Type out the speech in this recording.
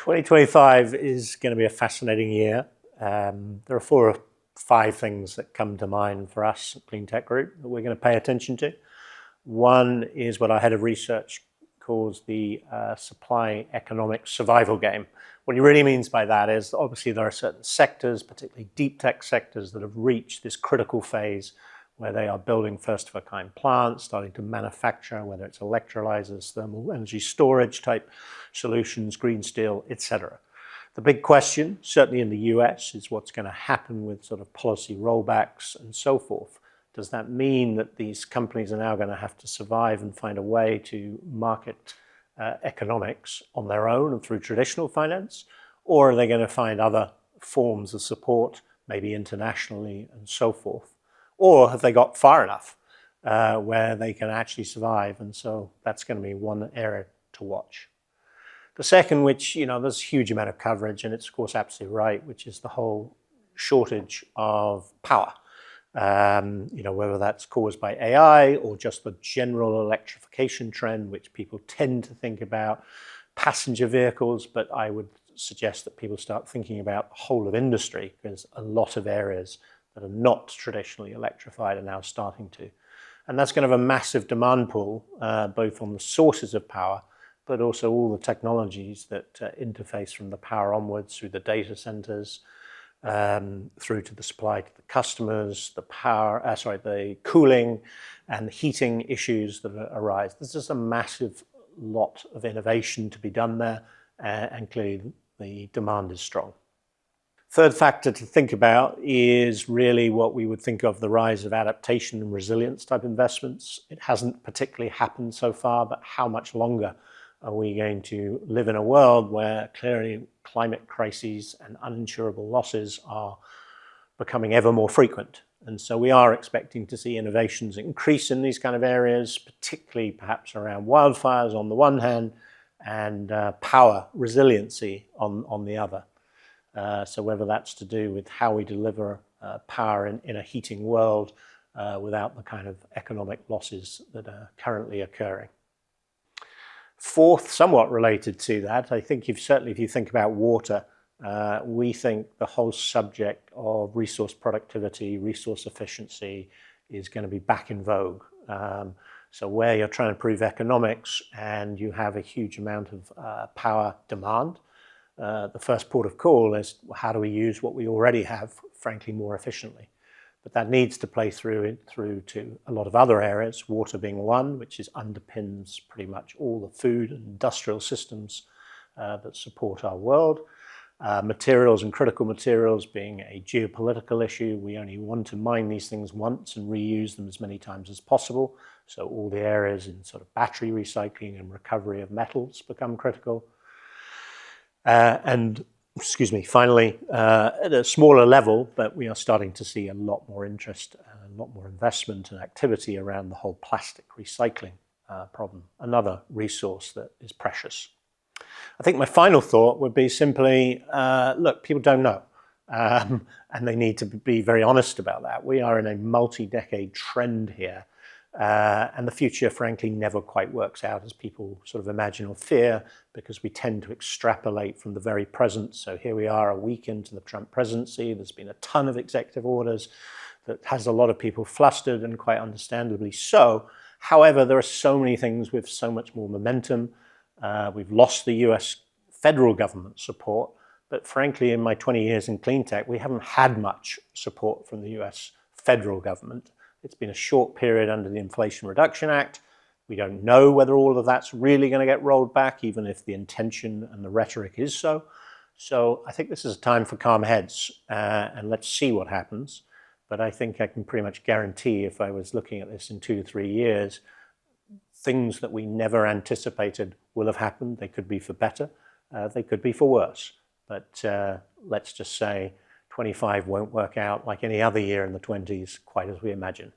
2025 is going to be a fascinating year. There are 4 or 5 things that come to mind for us at Cleantech Group that we're going to pay attention to. One is what our head of research calls the supply economic survival game. What he really means by that is obviously there are certain sectors, particularly deep tech sectors, that have reached this critical phase where they are building first-of-a-kind plants, starting to manufacture, whether it's electrolyzers, thermal energy storage type solutions, green steel, etc. The big question, certainly in the US, is what's going to happen with sort of policy rollbacks and so forth. Does that mean that these companies are now going to have to survive and find a way to market economics on their own and through traditional finance? Or are they going to find other forms of support, maybe internationally and so forth? Or have they got far enough where they can actually survive? And so that's going to be one area to watch. The second, which, there's a huge amount of coverage, and it's of course absolutely right, which is the whole shortage of power. Whether that's caused by AI or just the general electrification trend, which people tend to think about passenger vehicles, but I would suggest that people start thinking about the whole of industry, because a lot of areas that are not traditionally electrified are now starting to. And that's going to have a massive demand pool, both on the sources of power, but also all the technologies that interface from the power onwards through the data centers, through to the supply to the customers, the cooling and the heating issues that arise. There's just a massive lot of innovation to be done there, and clearly the demand is strong. Third factor to think about is really what we would think of the rise of adaptation and resilience type investments. It hasn't particularly happened so far, but how much longer are we going to live in a world where clearly climate crises and uninsurable losses are becoming ever more frequent? And so we are expecting to see innovations increase in these kind of areas, particularly perhaps around wildfires on the one hand and power resiliency on the other. So whether that's to do with how we deliver power in a heating world without the kind of economic losses that are currently occurring. Fourth, somewhat related to that, I think if you think about water, we think the whole subject of resource productivity, resource efficiency is going to be back in vogue. So where you're trying to prove economics and you have a huge amount of power demand, the first port of call is how do we use what we already have, frankly, more efficiently. But that needs to play through to a lot of other areas, water being one, which underpins pretty much all the food and industrial systems that support our world. Materials and critical materials being a geopolitical issue. We only want to mine these things once and reuse them as many times as possible. So all the areas in sort of battery recycling and recovery of metals become critical. Finally, at a smaller level, but we are starting to see a lot more interest and a lot more investment and activity around the whole plastic recycling problem, another resource that is precious. I think my final thought would be simply, look, people don't know, and they need to be very honest about that. We are in a multi-decade trend here. And the future, frankly, never quite works out as people sort of imagine or fear, because we tend to extrapolate from the very present. So here we are a week into the Trump presidency. There's been a ton of executive orders that has a lot of people flustered, and quite understandably so. However, there are so many things with so much more momentum. We've lost the US federal government support, but frankly, in my 20 years in Cleantech, we haven't had much support from the US federal government. It's been a short period under the Inflation Reduction Act. We don't know whether all of that's really going to get rolled back, even if the intention and the rhetoric is so. So I think this is a time for calm heads, and let's see what happens. But I think I can pretty much guarantee, if I was looking at this in 2 to 3 years, things that we never anticipated will have happened. They could be for better, they could be for worse. But let's just say 25 won't work out like any other year in the 20s, quite as we imagine.